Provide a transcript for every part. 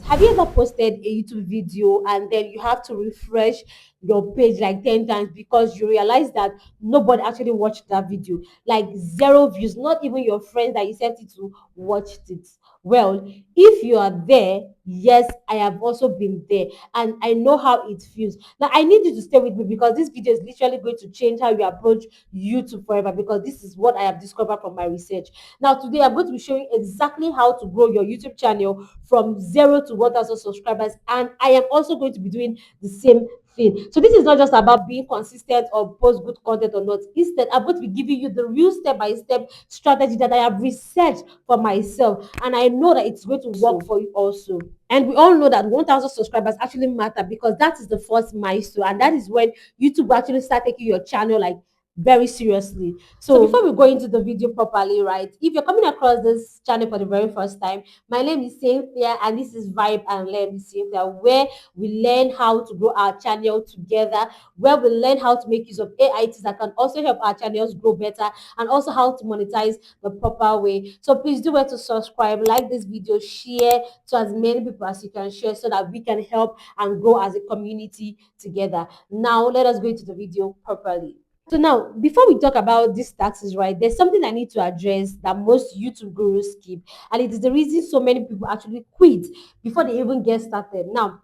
Have you ever posted a YouTube video and then you have to refresh your page like 10 times because you realize that nobody actually watched that video? Like zero views, not even your friends that you sent it to watched it. Well, if you are there, yes, I have also been there and I know how it feels. Now, I need you to stay with me because this video is literally going to change how you approach YouTube forever because this is what I have discovered from my research. Now, today I'm going to be showing exactly how to grow your YouTube channel from 0 to 1,000 subscribers, and I am also going to be doing the same thing. So this is not just about being consistent or post good content or not. Instead, I'm going to be giving you the real step-by-step strategy that I have researched for myself, and I know that it's going to work for you also. And we all know that 1,000 subscribers actually matter because that is the first milestone, and that is when YouTube will actually start taking your channel like very seriously. So before we go into the video properly, right, if you're coming across this channel for the very first time, my name is Cynthia and this is Vibe and Learn with Cynthia, where we learn how to grow our channel together, where we learn how to make use of AITs that can also help our channels grow better, and also how to monetize the proper way. So please do well to subscribe, like this video, share to as many people as you can share so that we can help and grow as a community together. Now let us go into the video properly. So now, before we talk about these taxes, right, there's something I need to address that most YouTube gurus skip, and it is the reason so many people actually quit before they even get started. Now,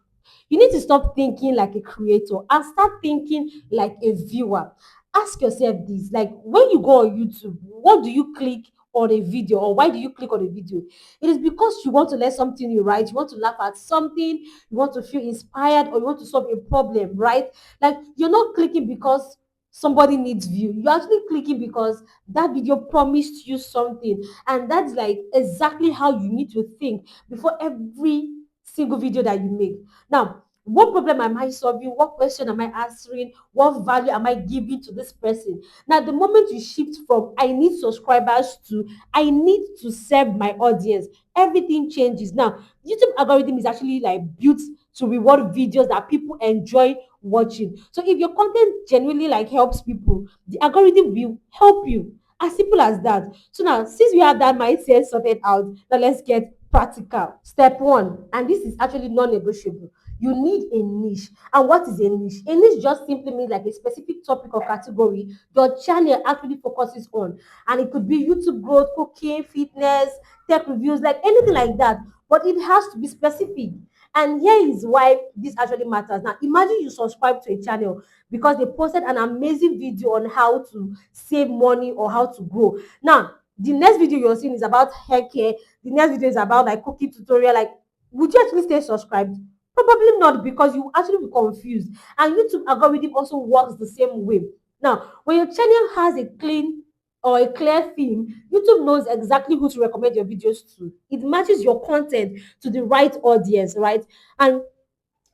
you need to stop thinking like a creator and start thinking like a viewer. Ask yourself this, like when you go on YouTube, what do you click on a video, or why do you click on a video? It is because you want to learn something new, right? You want to laugh at something, you want to feel inspired, or you want to solve a problem, right? Like you're not clicking because somebody needs view. You're actually clicking because that video promised you something, and that's like exactly how you need to think before every single video that you make. Now, what problem am I solving? What question am I answering? What value am I giving to this person? Now, the moment you shift from I need subscribers to I need to serve my audience, everything changes. Now, YouTube algorithm is actually like built to reward videos that people enjoy watching. So if your content genuinely like helps people, the algorithm will help you. As simple as that. So now, since we have that mindset sorted out, now let's get practical. Step one, and this is actually non-negotiable. You need a niche. And what is a niche? A niche just simply means like a specific topic or category your channel actually focuses on. And it could be YouTube growth, cooking, fitness, tech reviews, like anything like that. But it has to be specific. And here is why this actually matters. Now, imagine you subscribe to a channel because they posted an amazing video on how to save money or how to grow. Now, the next video you're seeing is about hair care. The next video is about like cooking tutorial. Like, would you actually stay subscribed? Probably not, because you actually be confused. And YouTube algorithm also works the same way. Now, when your channel has a clean or a clear theme, YouTube knows exactly who to recommend your videos to. It matches your content to the right audience, right? And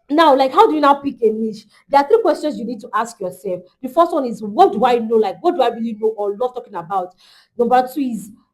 now, like, how do you now pick a niche? There are three questions you need to ask yourself. The first one is, what do I know? Like, what do I really know or love talking about? Number two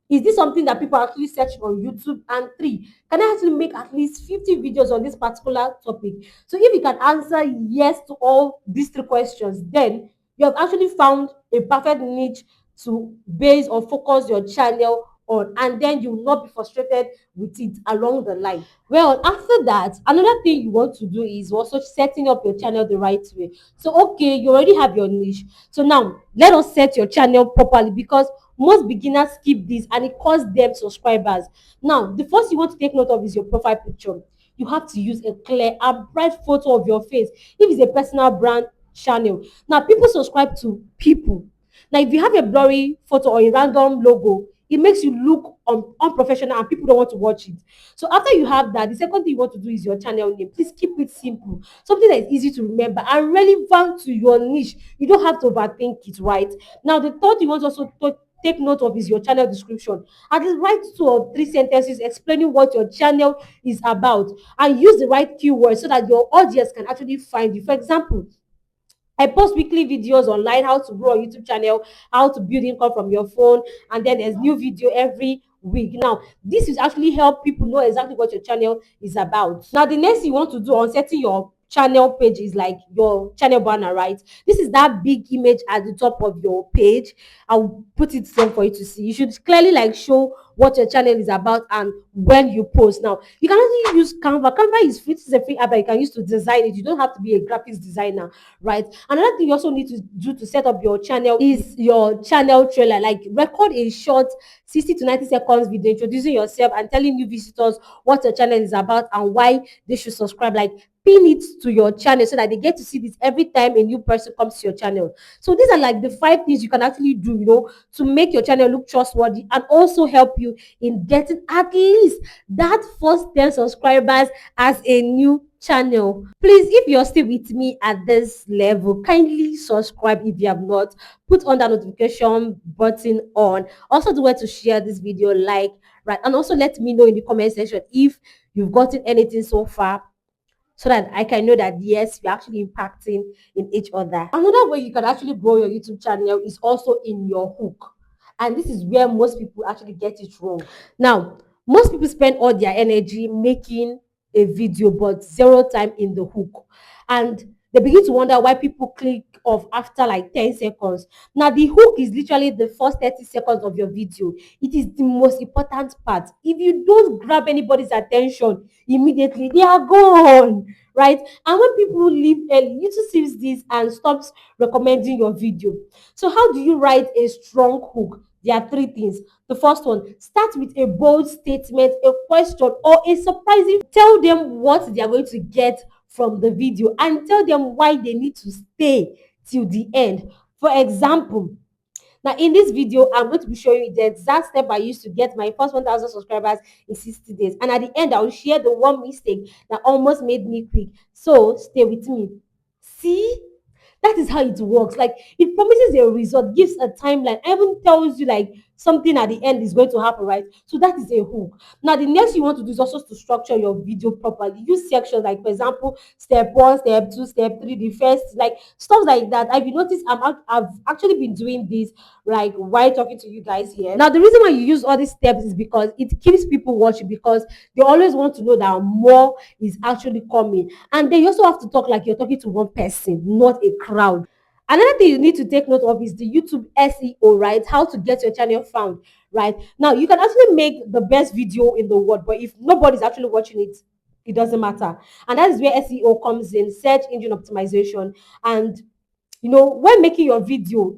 is this something that people are actually searching on YouTube? And three, can I actually make at least 50 videos on this particular topic? So if you can answer yes to all these three questions, then you have actually found a perfect niche to base or focus your channel on, and then you will not be frustrated with it along the line. Well, after that, another thing you want to do is also setting up your channel the right way. So okay, you already have your niche, so now let us set your channel properly, because most beginners skip this and it costs them subscribers. Now, the first you want to take note of is your profile picture. You have to use a clear and bright photo of your face if it's a personal brand channel. Now, people subscribe to people. Now, if you have a blurry photo or a random logo, it makes you look unprofessional and people don't want to watch it. So after you have that, the second thing you want to do is your channel name. Please keep it simple, something that is easy to remember and relevant to your niche. You don't have to overthink it, right? Now, the third you want also to take note of is your channel description. At least write 2 or 3 sentences explaining what your channel is about, and use the right keywords so that your audience can actually find you. For example, I post weekly videos online, how to grow a YouTube channel, how to build income from your phone, and then there's new video every week. Now, this is actually help people know exactly what your channel is about. Now, the next thing you want to do on setting your channel page is like your channel banner, right? This is that big image at the top of your page. I'll put it there for you to see. You should clearly like show what your channel is about and when you post. Now you can also use Canva. Canva is free. It's a free app that you can use to design it. You don't have to be a graphics designer, right? Another thing you also need to do to set up your channel is your channel trailer. Like record a short 60 to 90 seconds video introducing yourself and telling new visitors what your channel is about and why they should subscribe. Like pin it to your channel so that they get to see this every time a new person comes to your channel. So these are like the 5 things you can actually do, to make your channel look trustworthy and also help you in getting at least that first 10 subscribers as a new channel. Please, if you're still with me at this level, kindly subscribe if you have not. Put on that notification button on. Also, do well to share this video, like, right, and also let me know in the comment section if you've gotten anything so far, so that I can know that yes, we're actually impacting in each other. Another way you can actually grow your YouTube channel is also in your hook. And this is where most people actually get it wrong. Now, most people spend all their energy making a video but zero time in the hook. And they begin to wonder why people click off after like 10 seconds. Now, the hook is literally the first 30 seconds of your video. It is the most important part. If you don't grab anybody's attention immediately, they are gone, right? And when people leave early, YouTube sees this and stops recommending your video. So how do you write a strong hook? There are 3 things. The first one, start with a bold statement, a question, or a surprising. Tell them what they are going to get from the video and tell them why they need to stay till the end. For example, now in this video, I'm going to be showing you the exact step I used to get my first 1,000 subscribers in 60 days. And at the end, I will share the one mistake that almost made me quit. So stay with me. See? That is how it works. Like it promises a result, gives a timeline, even tells you like something at the end is going to happen, right? So that is a hook. Now the next you want to do is also to structure your video properly. Use sections like, for example, step 1, step 2, step 3, the first, like stuff like that. Have you noticed I've actually been doing this like while talking to you guys here. Now the reason why you use all these steps is because it keeps people watching, because they always want to know that more is actually coming. And then you also have to talk like you're talking to one person, not a crowd. Another thing you need to take note of is the YouTube SEO, right? How to get your channel found, right? Now, you can actually make the best video in the world, but if nobody's actually watching it, it doesn't matter. And that is where SEO comes in, search engine optimization. And, when making your video,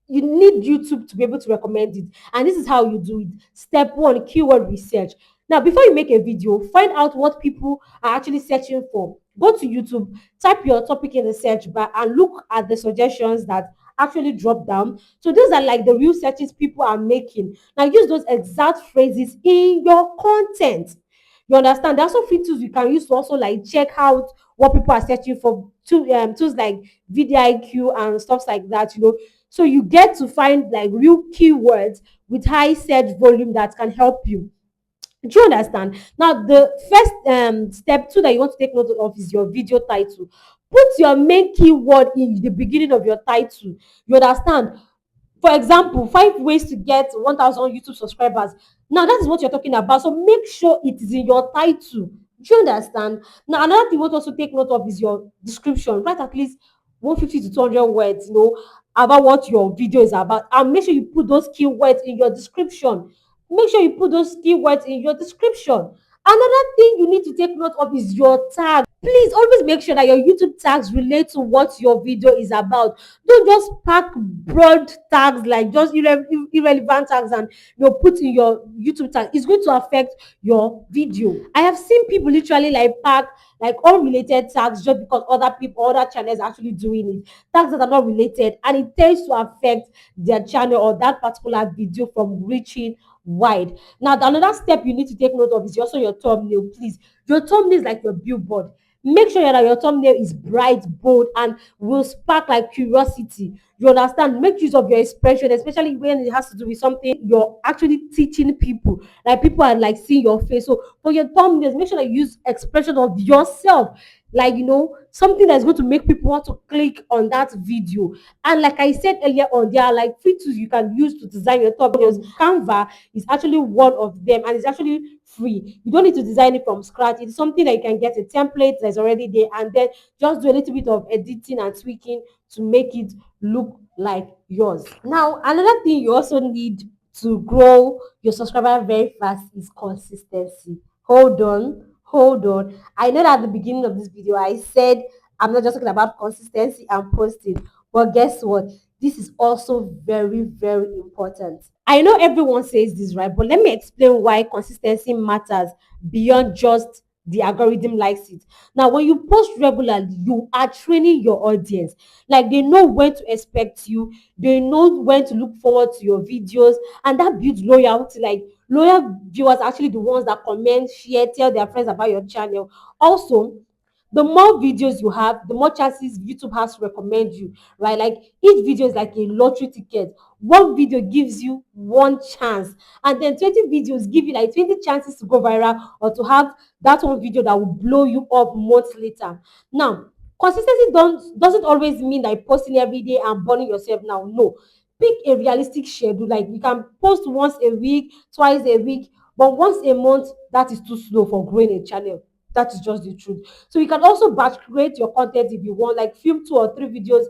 you need YouTube to be able to recommend it. And this is how you do it. Step 1, keyword research. Now, before you make a video, find out what people are actually searching for. Go to YouTube, type your topic in the search bar, and look at the suggestions that actually drop down. So those are like the real searches people are making. Now, use those exact phrases in your content. You understand? There are also free tools you can use to also like check out what people are searching for. Tools like VidIQ and stuff like that. So you get to find like real keywords with high search volume that can help you. Do you understand? Now, the first step 2 that you want to take note of is your video title. Put your main keyword in the beginning of your title. You understand? For example, 5 ways to get 1,000 YouTube subscribers. Now, that is what you're talking about. So make sure it is in your title. Do you understand? Now, another thing you want to also take note of is your description. Write at least 150 to 200 words, about what your video is about. And make sure you put those keywords in your description. Make sure you put those keywords in your description. Another thing you need to take note of is your tag. Please always make sure that your YouTube tags relate to what your video is about. Don't just pack broad tags, like just irrelevant tags, and put in your YouTube tag. It's going to affect your video. I have seen people literally like pack like unrelated tags just because other channels are actually doing it. Tags that are not related, and it tends to affect their channel or that particular video from reaching wide. Now, another step you need to take note of is also your thumbnail. Please, your thumbnail is like your billboard. Make sure that your thumbnail is bright, bold, and will spark like curiosity. You understand? Make use of your expression, especially when it has to do with something you're actually teaching people. Like people are like seeing your face. So for your thumbnails, make sure that you use expression of yourself. Like something that's going to make people want to click on that video. And like I said earlier on, there are like free tools you can use to design your thumbnails. Canva is actually one of them, and it's actually free. You don't need to design it from scratch. It's something that you can get a template that's already there and then just do a little bit of editing and tweaking to make it look like yours. Now, another thing you also need to grow your subscriber very fast is consistency. Hold on. I know that at the beginning of this video, I said I'm not just talking about consistency and posting, but guess what? This is also very, very important. I know everyone says this, right? But let me explain why consistency matters beyond just the algorithm likes it. Now, when you post regularly, you are training your audience. Like they know when to expect you, they know when to look forward to your videos, and that builds loyalty. Like loyal viewers are actually the ones that comment, share, tell their friends about your channel. Also, the more videos you have, the more chances YouTube has to recommend you, right? Like each video is like a lottery ticket. One video gives you one chance, and then 20 videos give you like 20 chances to go viral or to have that one video that will blow you up months later. Now, consistency doesn't always mean like posting every day and burning yourself now. No. Pick a realistic schedule. Like you can post once a week, twice a week, but once a month, that is too slow for growing a channel. That is just the truth. So you can also batch create your content if you want, like film 2 or 3 videos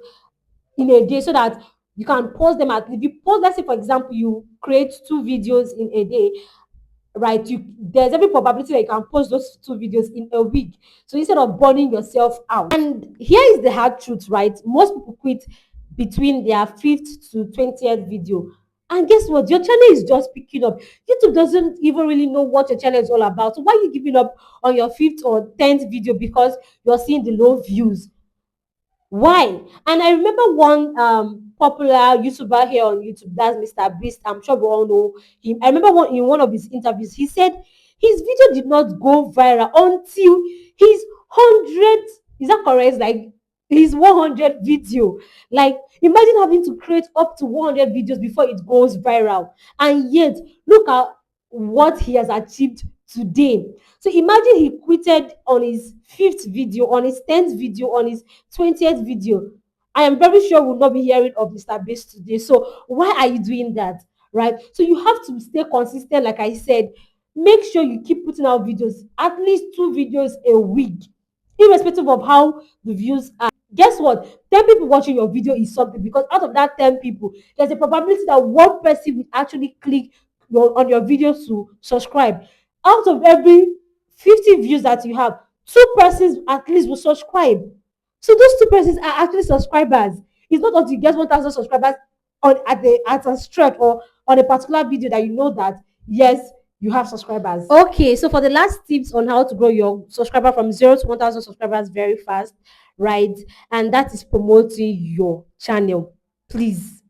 in a day so that you can post them at, if you post, let's say for example you create 2 videos in a day, right? There's every probability that you can post those 2 videos in a week. So instead of burning yourself out. And here is the hard truth, right? Most people quit between their 5th to 20th video. And guess what? Your channel is just picking up. YouTube doesn't even really know what your channel is all about. So why are you giving up on your 5th or 10th video because you're seeing the low views? Why? And I remember one popular YouTuber here on YouTube, that's Mr. Beast. I'm sure we all know him. I remember in one of his interviews, he said his video did not go viral until his 100, is that correct? Like his 100 video. Like imagine having to create up to 100 videos before it goes viral. And yet, look at what he has achieved today. So imagine he quitted on his 5th video, on his 10th video, on his 20th video. I am very sure we'll not be hearing of Mr. Beast today. So why are you doing that? Right? So you have to stay consistent, like I said. Make sure you keep putting out videos, at least 2 videos a week, irrespective of how the views are. Guess what? 10 people watching your video is something, because out of that 10 people, there's a probability that one person will actually click on your video to subscribe. Out of every 50 views that you have, 2 persons at least will subscribe. So those 2 persons are actually subscribers. It's not until you get 1,000 subscribers at a stretch or on a particular video that you know that yes, you have subscribers. Okay, so for the last tips on how to grow your subscriber from 0 to 1,000 subscribers very fast, right? And that is promoting your channel. Please,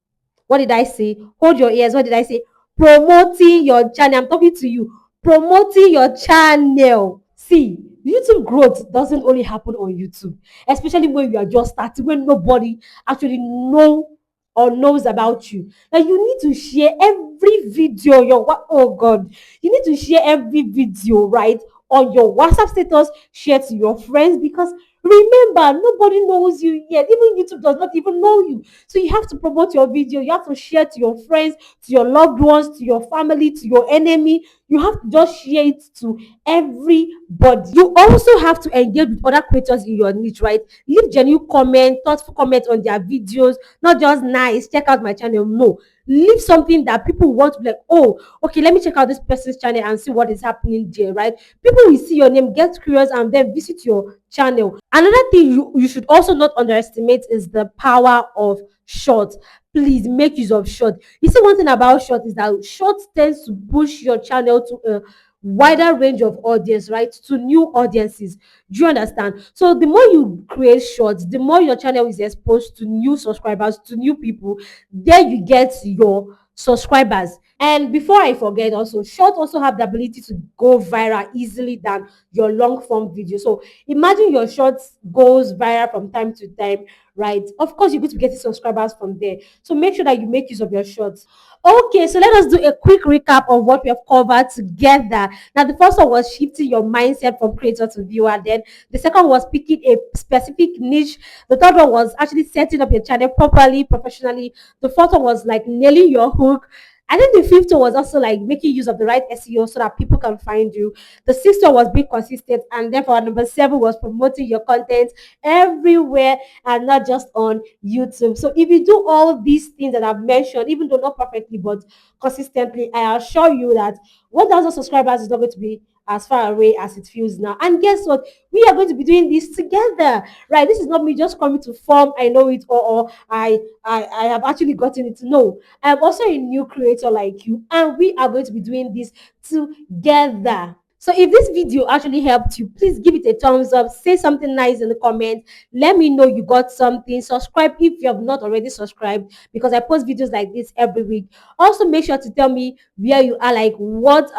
what did I say? Hold your ears. What did I say? Promoting your channel. I'm talking to you. Promoting your channel. See, YouTube growth doesn't only happen on YouTube, especially when you are just starting, when nobody actually knows about you. Now you need to share every video. Oh God, you need to share every video, right? On your WhatsApp status, share to your friends, because remember, nobody knows you yet. Even YouTube does not even know you. So you have to promote your video. You have to share to your friends, to your loved ones, to your family, to your enemy. You have to just share it to everybody. You also have to engage with other creators in your niche, right? Leave genuine comment, thoughtful comment on their videos, not just nice, check out my channel. No. Leave something that people want to be like, oh, okay, let me check out this person's channel and see what is happening there, right? People will see your name, get curious, and then visit your channel. Another thing you should also not underestimate is the power of short. Please make use of short. You see, one thing about short is that short tends to push your channel to a wider range of audience, right? To new audiences. Do you understand? So the more you create shorts, the more your channel is exposed to new subscribers, to new people. There you get your subscribers. And before I forget, also short also have the ability to go viral easily than your long form video. So imagine your shorts goes viral from time to time, right? Of course, you're going to get subscribers from there. So make sure that you make use of your shorts. Okay, so let us do a quick recap of what we have covered together. Now, the first one was shifting your mindset from creator to viewer. Then the second was picking a specific niche. The third one was actually setting up your channel properly, professionally. The fourth one was like nailing your hook. I think the fifth one was also like making use of the right SEO so that people can find you. The sixth one was being consistent, and then for number seven was promoting your content everywhere and not just on YouTube. So if you do all these things that I've mentioned, even though not perfectly but consistently, I assure you that 1,000 subscribers is not going to be as far away as it feels now. And guess what? We are going to be doing this together, right? This is not me just coming to form. I know it, or I have actually gotten it. No, I'm also a new creator like you, and we are going to be doing this together. So if this video actually helped you, please give it a thumbs up, say something nice in the comments, let me know you got something, subscribe if you have not already subscribed, because I post videos like this every week. Also make sure to tell me where you are, like what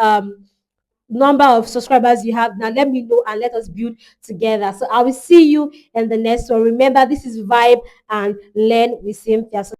number of subscribers you have now. Let me know and let us build together. So I will see you in the next one. Remember, this is Vibe and Learn with Cynthia. So